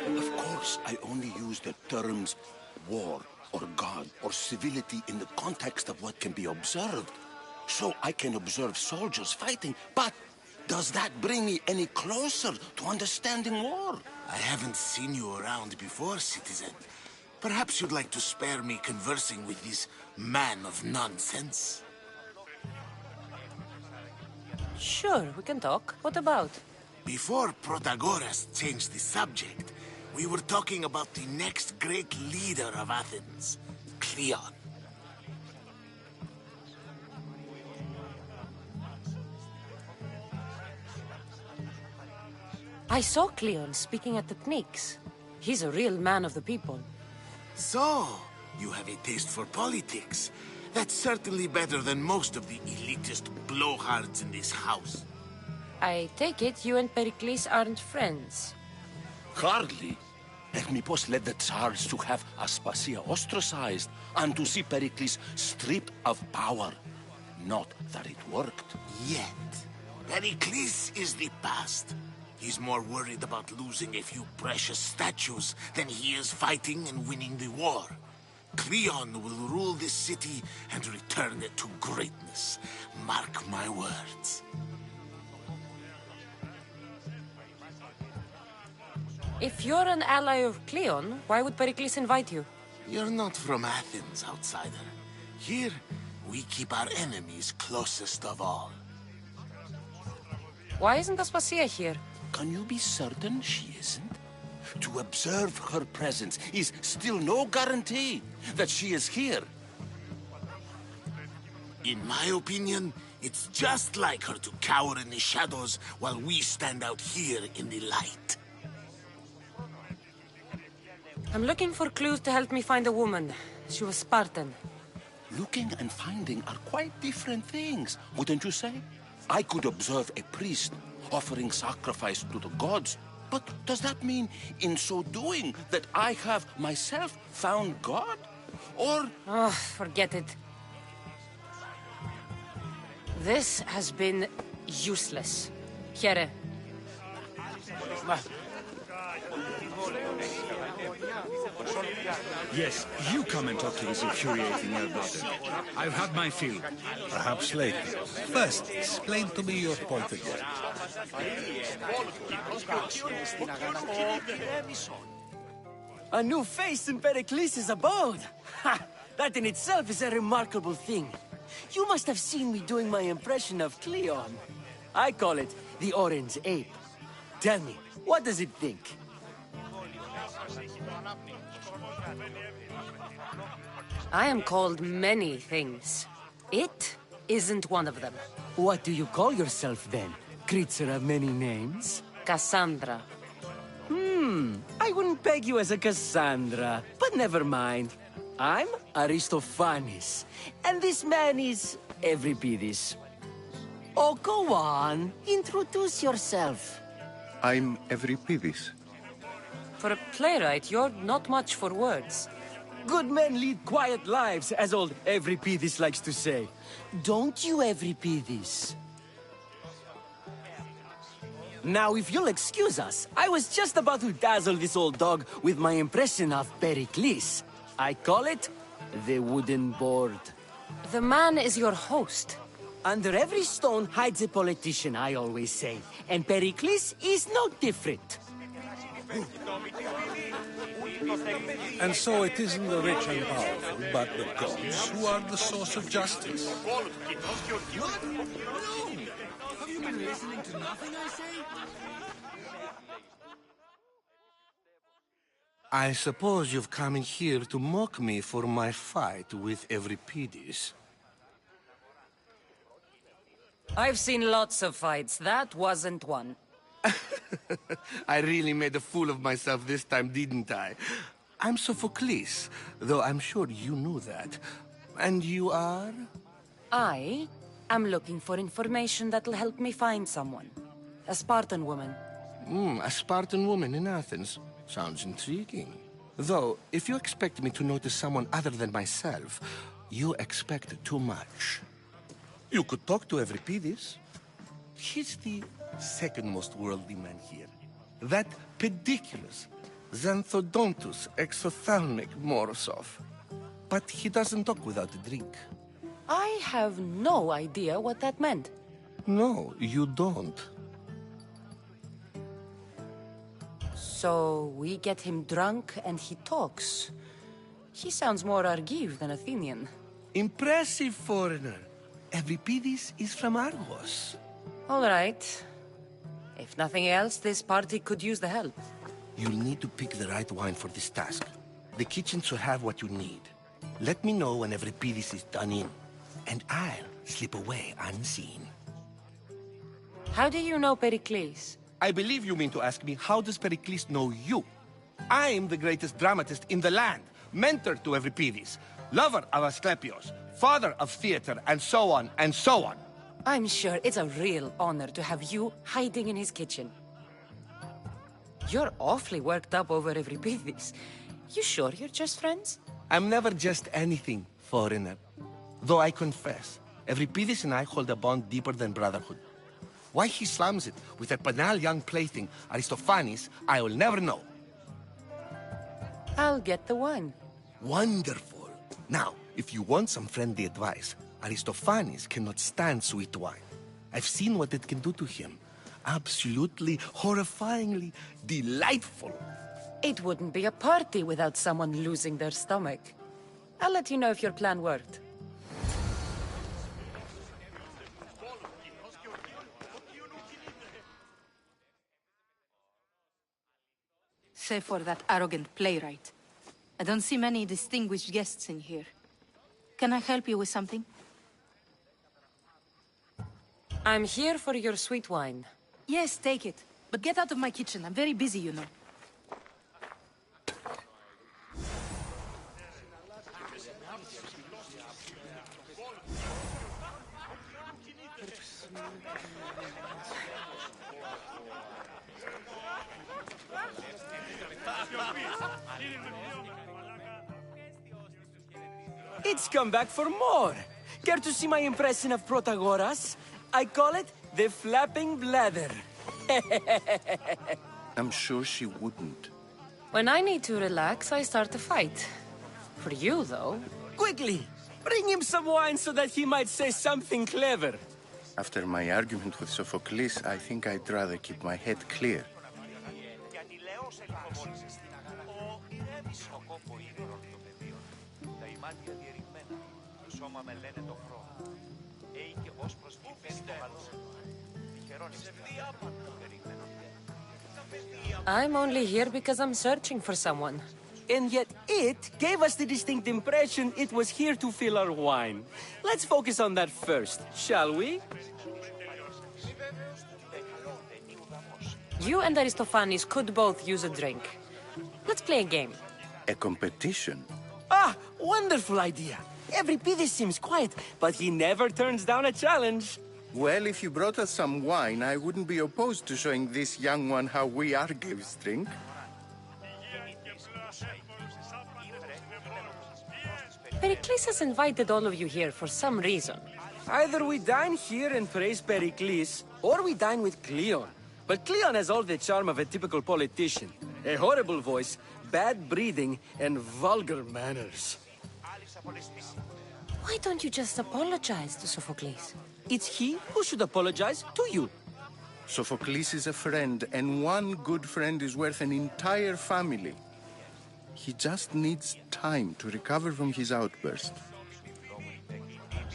Of course, I only use the terms war or God or civility in the context of what can be observed. So I can observe soldiers fighting, but does that bring me any closer to understanding war? I haven't seen you around before, citizen. Perhaps you'd like to spare me conversing with this man of nonsense? Sure, we can talk. What about? Before Protagoras changed the subject, we were talking about the next great leader of Athens, Cleon. I saw Cleon speaking at the Pnyx. He's a real man of the people. So, you have a taste for politics. That's certainly better than most of the elitist blowhards in this house. I take it you and Pericles aren't friends. Hardly. Hermippos led the Tsars to have Aspasia ostracized and to see Pericles stripped of power. Not that it worked. Yet, Pericles is the past. He's more worried about losing a few precious statues than he is fighting and winning the war. Cleon will rule this city and return it to greatness. Mark my words. If you're an ally of Cleon, why would Pericles invite you? You're not from Athens, outsider. Here, we keep our enemies closest of all. Why isn't Aspasia here? Can you be certain she isn't? To observe her presence is still no guarantee that she is here. In my opinion, it's just like her to cower in the shadows while we stand out here in the light. I'm looking for clues to help me find a woman. She was Spartan. Looking and finding are quite different things, wouldn't you say? I could observe a priest offering sacrifice to the gods, but does that mean, in so doing, that I have myself found God? Or... Oh, forget it. This has been useless. Here. Yes, you come and talk to this infuriating air-blooded. I've had my fill. Perhaps later. First, explain to me your point of view. A new face in Pericles' abode! Ha! That in itself is a remarkable thing. You must have seen me doing my impression of Cleon. I call it the Orange Ape. Tell me, what does it think? I am called many things. It isn't one of them. What do you call yourself then? Creature of many names? Cassandra. I wouldn't peg you as a Cassandra, but never mind. I'm Aristophanes, and this man is Euripides. Oh, go on. Introduce yourself. I'm Euripides. For a playwright, you're not much for words. Good men lead quiet lives, as old Euripides likes to say. Don't you, Euripides? Now, if you'll excuse us, I was just about to dazzle this old dog with my impression of Pericles. I call it the wooden board. The man is your host. Under every stone hides a politician, I always say. And Pericles is no different. And so it isn't the rich and powerful, but the gods who are the source of justice. What? No! Have you been listening to nothing I say? I suppose you've come in here to mock me for my fight with Euripides. I've seen lots of fights. That wasn't one. I really made a fool of myself this time, didn't I? I'm Sophocles, though I'm sure you knew that. And you are? I I'm looking for information that'll help me find someone. A Spartan woman. A Spartan woman in Athens. Sounds intriguing. Though, if you expect me to notice someone other than myself, you expect too much. You could talk to Euripides. He's the second most worldly man here. That pediculous Xanthodontus exophthalmic Morosov. But he doesn't talk without a drink. I have no idea what that meant. No, you don't. So we get him drunk and he talks. He sounds more Argive than Athenian. Impressive, foreigner. Euripides is from Argos. All right. If nothing else, this party could use the help. You'll need to pick the right wine for this task. The kitchen should have what you need. Let me know when Euripides is done in, and I'll slip away unseen. How do you know Pericles? I believe you mean to ask me, how does Pericles know you? I'm the greatest dramatist in the land, mentor to Euripides, lover of Asclepios, father of theater, and so on, and so on. I'm sure it's a real honor to have you hiding in his kitchen. You're awfully worked up over Euripides. You sure you're just friends? I'm never just anything, foreigner. Though I confess, Euripides and I hold a bond deeper than brotherhood. Why he slams it with a banal young plaything, Aristophanes, I will never know. I'll get the wine. Wonderful. Now, if you want some friendly advice, Aristophanes cannot stand sweet wine. I've seen what it can do to him. Absolutely, horrifyingly delightful. It wouldn't be a party without someone losing their stomach. I'll let you know if your plan worked. Save for that arrogant playwright. I don't see many distinguished guests in here. Can I help you with something? I'm here for your sweet wine. Yes, take it. But get out of my kitchen. I'm very busy, you know. It's come back for more. Care to see my impression of Protagoras? I call it the flapping bladder. I'm sure she wouldn't. When I need to relax, I start a fight. For you, though. Quickly, bring him some wine so that he might say something clever. After my argument with Sophocles, I think I'd rather keep my head clear. I'm only here because I'm searching for someone. And yet it gave us the distinct impression it was here to fill our wine. Let's focus on that first, shall we? You and Aristophanes could both use a drink. Let's play a game. A competition? Ah, wonderful idea. Euripides seems quiet, but he never turns down a challenge. Well, if you brought us some wine, I wouldn't be opposed to showing this young one how we Argives drink. Pericles has invited all of you here for some reason. Either we dine here and praise Pericles, or we dine with Cleon. But Cleon has all the charm of a typical politician. A horrible voice, bad breeding, and vulgar manners. Why don't you just apologize to Sophocles? It's he who should apologize to you. Sophocles is a friend, and one good friend is worth an entire family. He just needs time to recover from his outburst.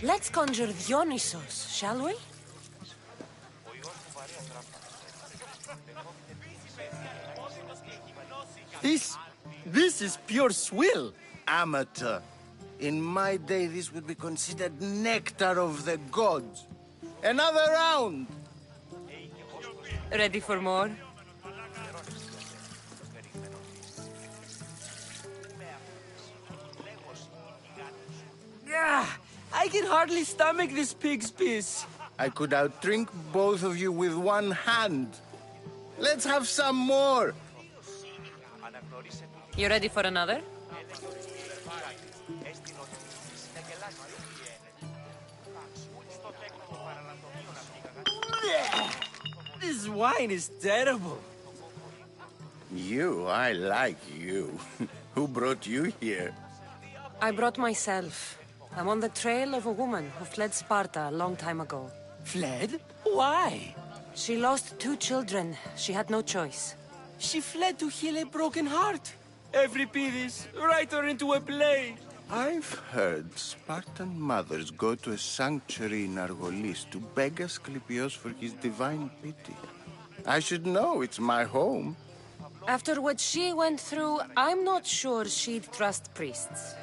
Let's conjure Dionysos, shall we? This is pure swill. Amateur. In my day, this would be considered nectar of the gods. Another round! Ready for more? Yeah, I can hardly stomach this pig's piss. I could outdrink both of you with one hand. Let's have some more. You ready for another? This wine is terrible. You, I like you. Who brought you here? I brought myself. I'm on the trail of a woman who fled Sparta a long time ago. Fled? Why? She lost 2 children. She had no choice. She fled to heal a broken heart. Euripides, write her into a play. I've heard Spartan mothers go to a sanctuary in Argolis to beg Asclepios for his divine pity. I should know, it's my home. After what she went through, I'm not sure she'd trust priests.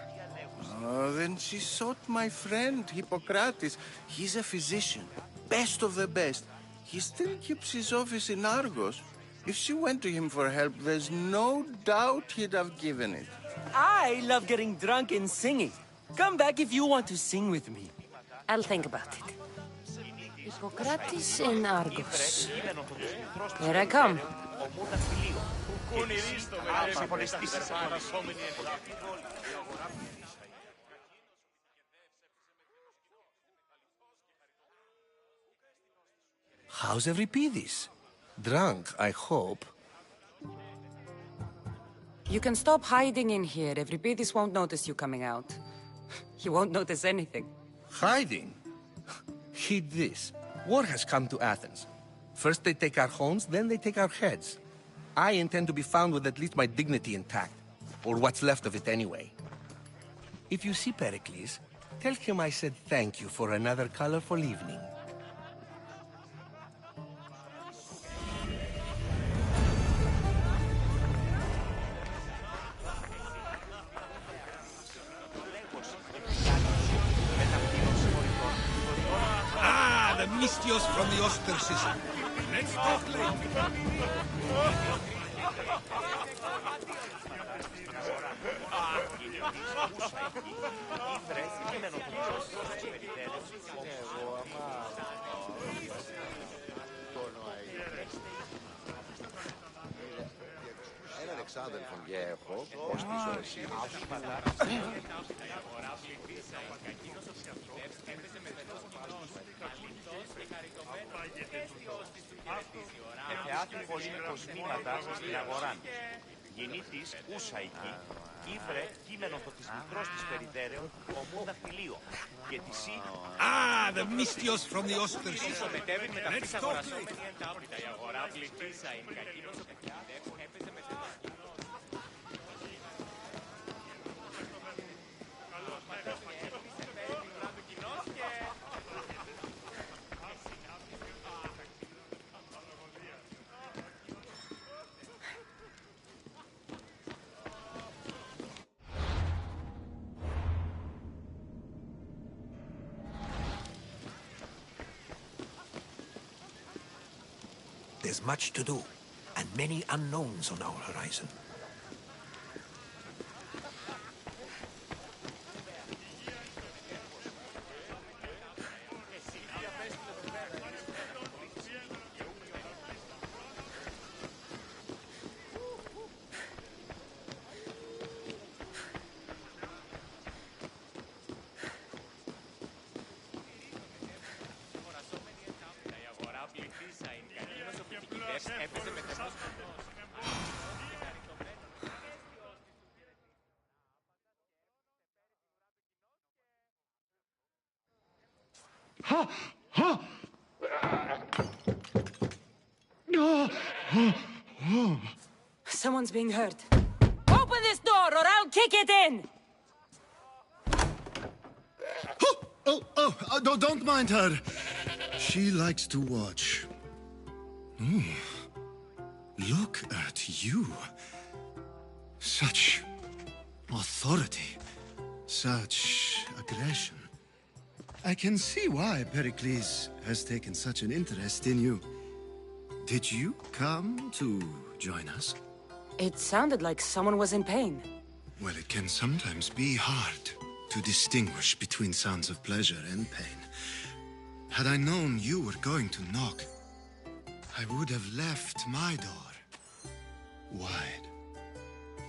Oh, then she sought my friend, Hippocrates. He's a physician, best of the best. He still keeps his office in Argos. If she went to him for help, there's no doubt he'd have given it. I love getting drunk and singing. Come back if you want to sing with me. I'll think about it. Hippocrates in Argos. Here I come. How's Euripides? Drunk, I hope. You can stop hiding in here. Euripides won't notice you coming out. He won't notice anything. Hiding? Heed this. War has come to Athens. First they take our homes, then they take our heads. I intend to be found with at least my dignity intact. Or what's left of it anyway. If you see Pericles, tell him I said thank you for another colorful evening. The Mystios from the ostracism. Let's talk later. Έναν εξάδελφον και έχω, ως τις ώρες Εθεάτου πολύ κοσμήματα στην αγορά. Γεννήτης ούσα εκεί, ήβρε κείμενο το της μικρός της περιτέρεων, ομούντα φιλίο. Και τη σύ... Ah, the Mystios from the ostracism. Let's talk later. There's much to do, and many unknowns on our horizon. Someone's being hurt. Open this door or I'll kick it in! Don't mind her. She likes to watch. Look at you. Such authority. Such aggression. I can see why Pericles has taken such an interest in you. Did you come to join us? It sounded like someone was in pain. Well, it can sometimes be hard to distinguish between sounds of pleasure and pain. Had I known you were going to knock, I would have left my door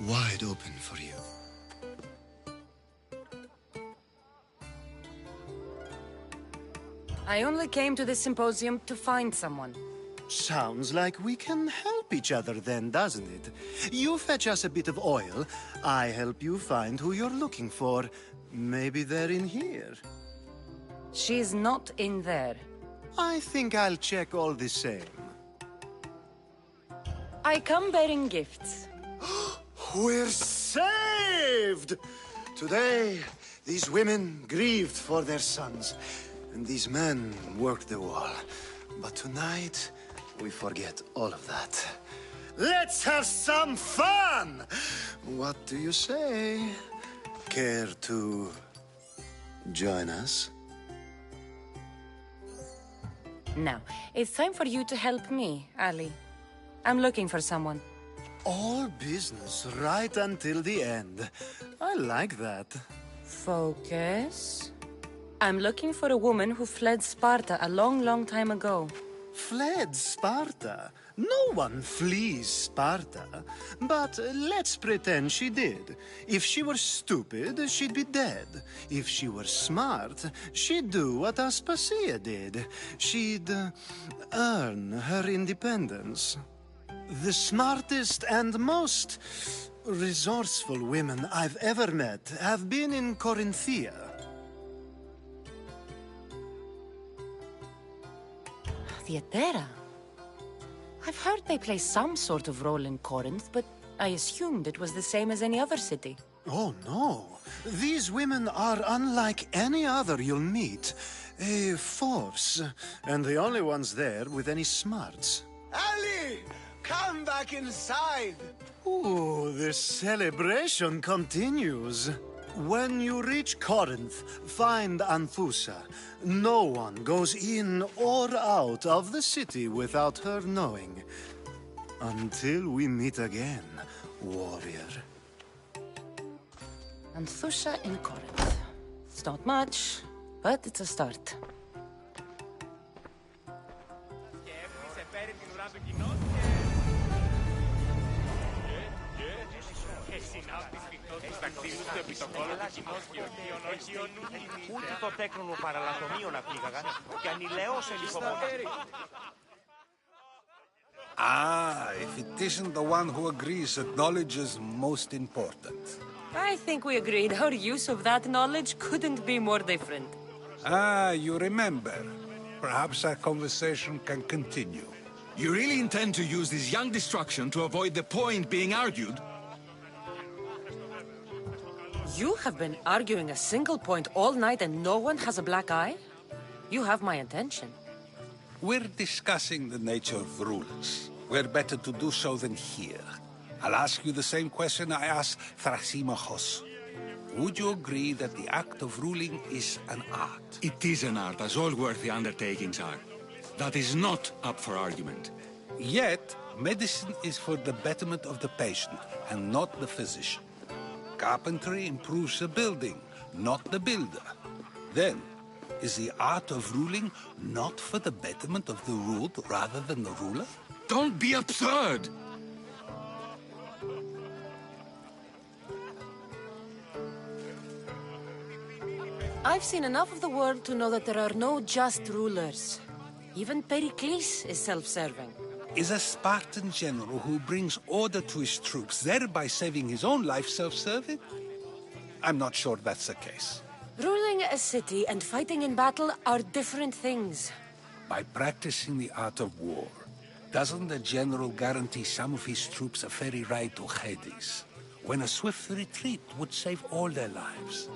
wide open for you. I only came to this symposium to find someone. Sounds like we can help each other then, doesn't it? You fetch us a bit of oil, I help you find who you're looking for. Maybe they're in here. She's not in there. I think I'll check all the same. I come bearing gifts. We're saved! Today, these women grieved for their sons, and these men worked the wall. But tonight, we forget all of that. Let's have some fun! What do you say? Care to join us? Now, it's time for you to help me, Ali. I'm looking for someone. All business right until the end. I like that. Focus. I'm looking for a woman who fled Sparta a long, long time ago. Fled Sparta? No one flees Sparta. But let's pretend she did. If she were stupid, she'd be dead. If she were smart, she'd do what Aspasia did. She'd earn her independence. The smartest and most resourceful women I've ever met have been in Corinthia. Theatera. I've heard they play some sort of role in Corinth, but I assumed it was the same as any other city. Oh, no. These women are unlike any other you'll meet. A force, and the only ones there with any smarts. Ali! Come back inside! Ooh, the celebration continues. When you reach Corinth, find Anthusa. No one goes in or out of the city without her knowing. Until we meet again, warrior. Anthusa in Corinth. It's not much, but it's a start. Ούτε το τέκνονο παραλατομείο να πήγαγαν και ανηλαιώς ελιχομονά. Ah, if it isn't the one who agrees that knowledge is most important. I think we agreed our use of that knowledge couldn't be more different. Ah, you remember. Perhaps our conversation can continue. You really intend to use this young destruction to avoid the point being argued? You have been arguing a single point all night and no one has a black eye? You have my attention. We're discussing the nature of rules. We're better to do so than here. I'll ask you the same question I asked Thrasymachos. Would you agree that the act of ruling is an art? It is an art, as all worthy undertakings are. That is not up for argument. Yet, medicine is for the betterment of the patient and not the physician. Carpentry improves the building, not the builder. Then, is the art of ruling not for the betterment of the ruled rather than the ruler? Don't be absurd! I've seen enough of the world to know that there are no just rulers. Even Pericles is self-serving. Is a Spartan general who brings order to his troops, thereby saving his own life, self-serving? I'm not sure that's the case. Ruling a city and fighting in battle are different things. By practicing the art of war, doesn't the general guarantee some of his troops a ferry ride to Hades, when a swift retreat would save all their lives?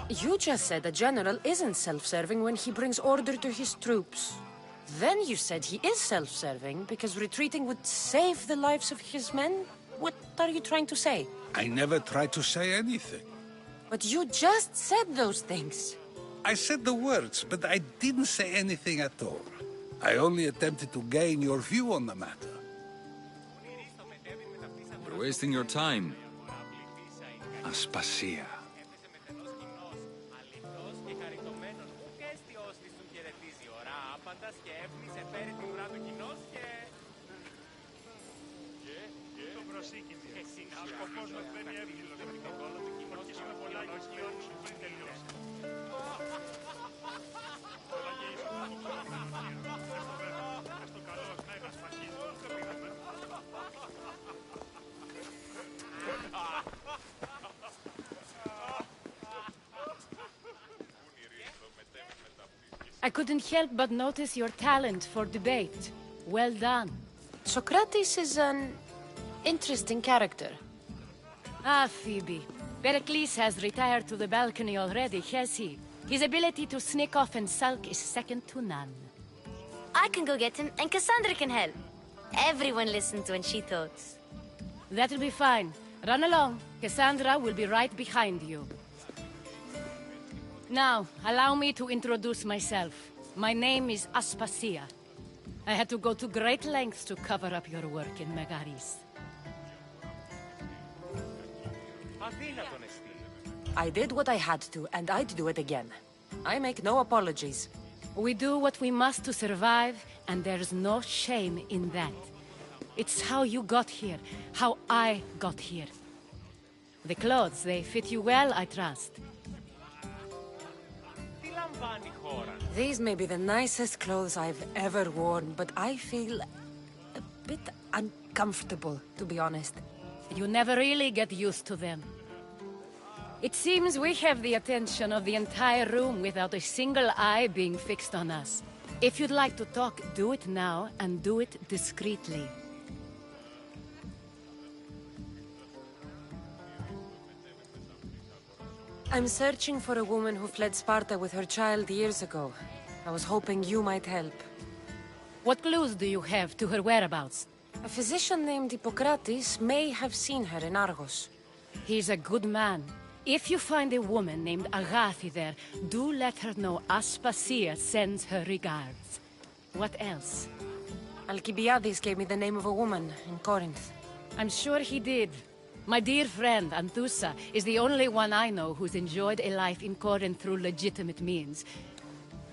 You just said a general isn't self-serving when he brings order to his troops. Then you said he is self-serving because retreating would save the lives of his men? What are you trying to say? I never tried to say anything. But you just said those things. I said the words, but I didn't say anything at all. I only attempted to gain your view on the matter. You're wasting your time. Aspasia. I couldn't help but notice your talent for debate. Well done. Socrates is an interesting character. Ah, Phoebe. Pericles has retired to the balcony already, has he? His ability to sneak off and sulk is second to none. I can go get him, and Cassandra can help. Everyone listens when she talks. That'll be fine. Run along. Cassandra will be right behind you. Now, allow me to introduce myself. My name is Aspasia. I had to go to great lengths to cover up your work in Megaris. I did what I had to, and I'd do it again. I make no apologies. We do what we must to survive, and there's no shame in that. It's how you got here, how I got here. The clothes, they fit you well, I trust. These may be the nicest clothes I've ever worn, but I feel a bit uncomfortable, to be honest. You never really get used to them. It seems we have the attention of the entire room without a single eye being fixed on us. If you'd like to talk, do it now, and do it discreetly. I'm searching for a woman who fled Sparta with her child years ago. I was hoping you might help. What clues do you have to her whereabouts? A physician named Hippocrates may have seen her in Argos. He's a good man. If you find a woman named Agathi there, do let her know Aspasia sends her regards. What else? Alcibiades gave me the name of a woman in Corinth. I'm sure he did. My dear friend, Anthusa, is the only one I know who's enjoyed a life in Corinth through legitimate means.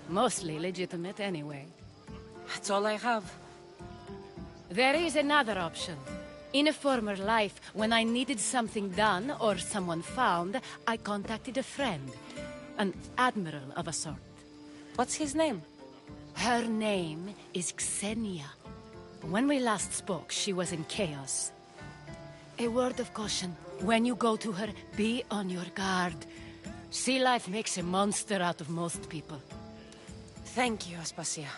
Mostly legitimate, anyway. That's all I have. There is another option. In a former life, when I needed something done or someone found, I contacted a friend. An admiral of a sort. What's his name? Her name is Xenia. When we last spoke, she was in chaos. A word of caution. When you go to her, be on your guard. Sea life makes a monster out of most people. Thank you, Aspasia.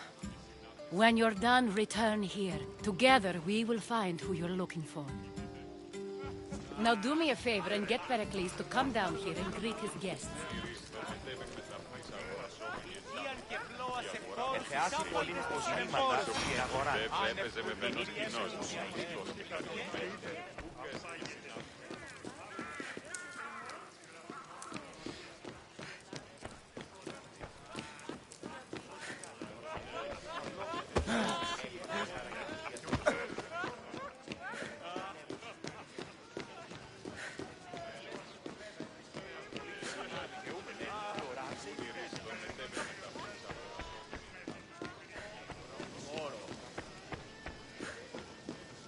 When you're done, return here. Together, we will find who you're looking for. Now do me a favor and get Pericles to come down here and greet his guests.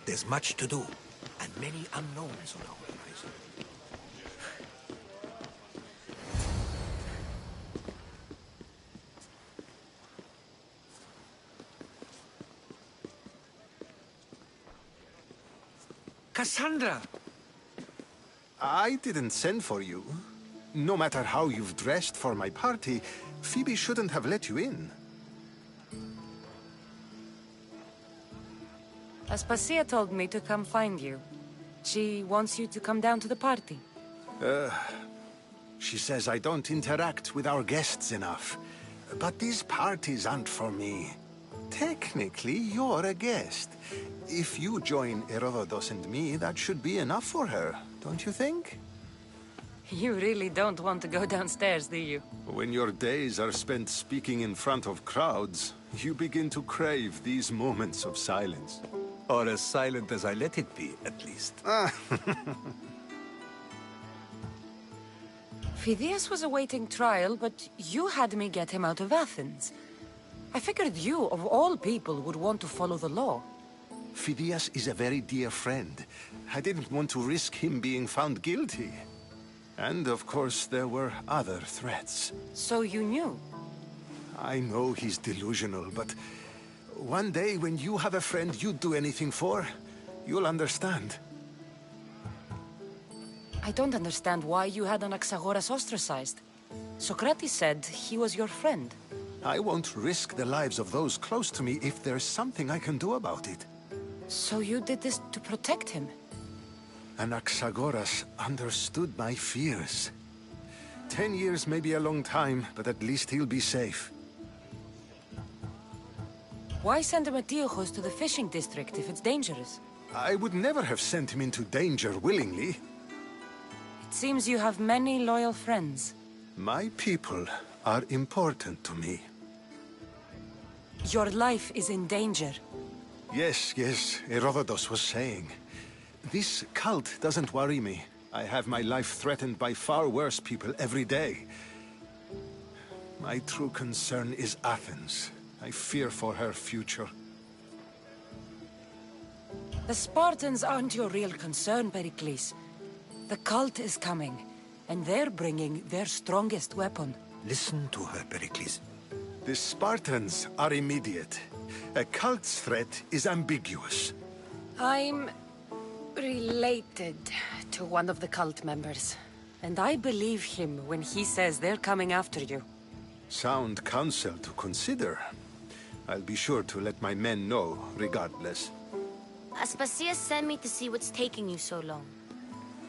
There's much to do, and many unknowns on our horizon. Cassandra! I didn't send for you. No matter how you've dressed for my party, Phoebe shouldn't have let you in. Aspasia told me to come find you. She wants you to come down to the party. She says I don't interact with our guests enough. But these parties aren't for me. Technically, you're a guest. If you join Herodotus and me, that should be enough for her, don't you think? You really don't want to go downstairs, do you? When your days are spent speaking in front of crowds, you begin to crave these moments of silence. Or as silent as I let it be, at least. Phidias was awaiting trial, but you had me get him out of Athens. I figured you, of all people, would want to follow the law. Phidias is a very dear friend. I didn't want to risk him being found guilty. And, of course, there were other threats. So you knew? I know he's delusional, but one day when you have a friend you'd do anything for, you'll understand. I don't understand why you had Anaxagoras ostracized. Socrates said he was your friend. I won't risk the lives of those close to me if there's something I can do about it. So you did this to protect him? Anaxagoras understood my fears. 10 years may be a long time, but at least he'll be safe. Why send Antiochos to the fishing district if it's dangerous? I would never have sent him into danger willingly. It seems you have many loyal friends. My people are important to me. Your life is in danger. Yes, Herodotus was saying. This cult doesn't worry me. I have my life threatened by far worse people every day. My true concern is Athens. I fear for her future. The Spartans aren't your real concern, Pericles. The cult is coming, and they're bringing their strongest weapon. Listen to her, Pericles. The Spartans are immediate. A cult's threat is ambiguous. I'm related to one of the cult members, and I believe him when he says they're coming after you. Sound counsel to consider. I'll be sure to let my men know, regardless. Aspasia sent me to see what's taking you so long.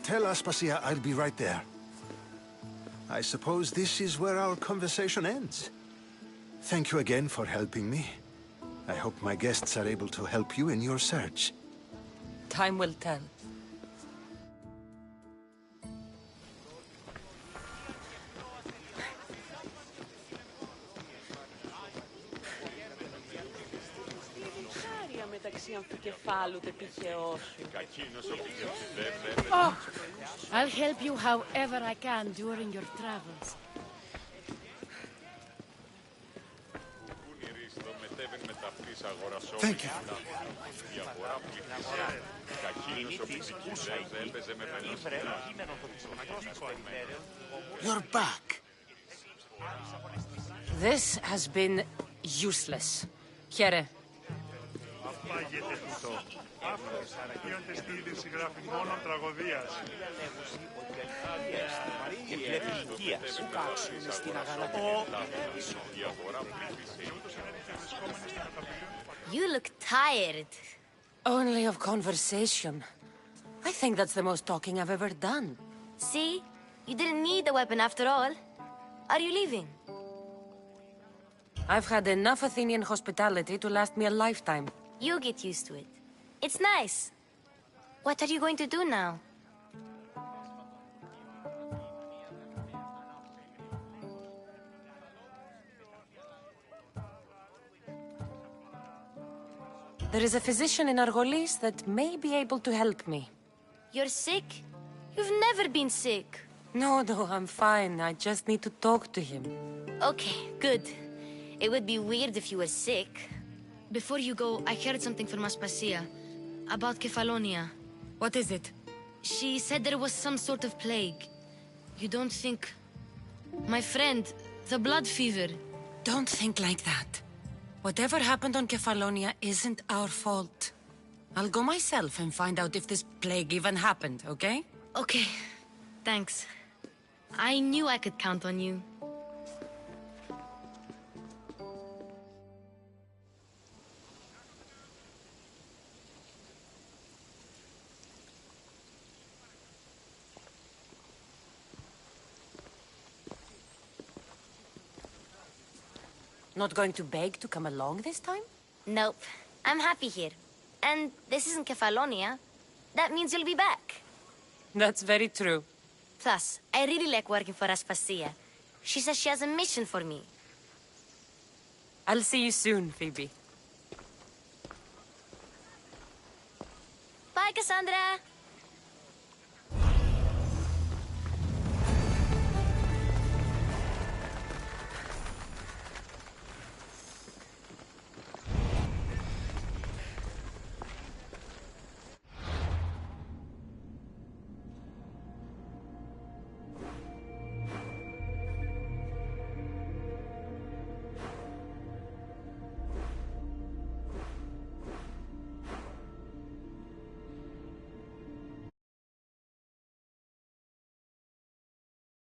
Tell Aspasia I'll be right there. I suppose this is where our conversation ends. Thank you again for helping me. I hope my guests are able to help you in your search. Time will tell. Oh, I'll help you however I can during your travels. Thank you. You're back. This has been useless. Here. You look tired. Only of conversation. I think that's the most talking I've ever done. See? You didn't need the weapon after all. Are you leaving? I've had enough Athenian hospitality to last me a lifetime. You'll get used to it. It's nice. What are you going to do now? There is a physician in Argolis that may be able to help me. You're sick? You've never been sick. No, I'm fine. I just need to talk to him. Okay, good. It would be weird if you were sick. Before you go, I heard something from Aspasia. About Kefalonia. What is it? She said there was some sort of plague. You don't think... My friend, the blood fever. Don't think like that. Whatever happened on Kefalonia isn't our fault. I'll go myself and find out if this plague even happened, okay? Okay. Thanks. I knew I could count on you. Not going to beg to come along this time? Nope. I'm happy here. And this isn't Kefalonia. That means you'll be back. That's very true. Plus, I really like working for Aspasia. She says she has a mission for me. I'll see you soon, Phoebe. Bye, Cassandra!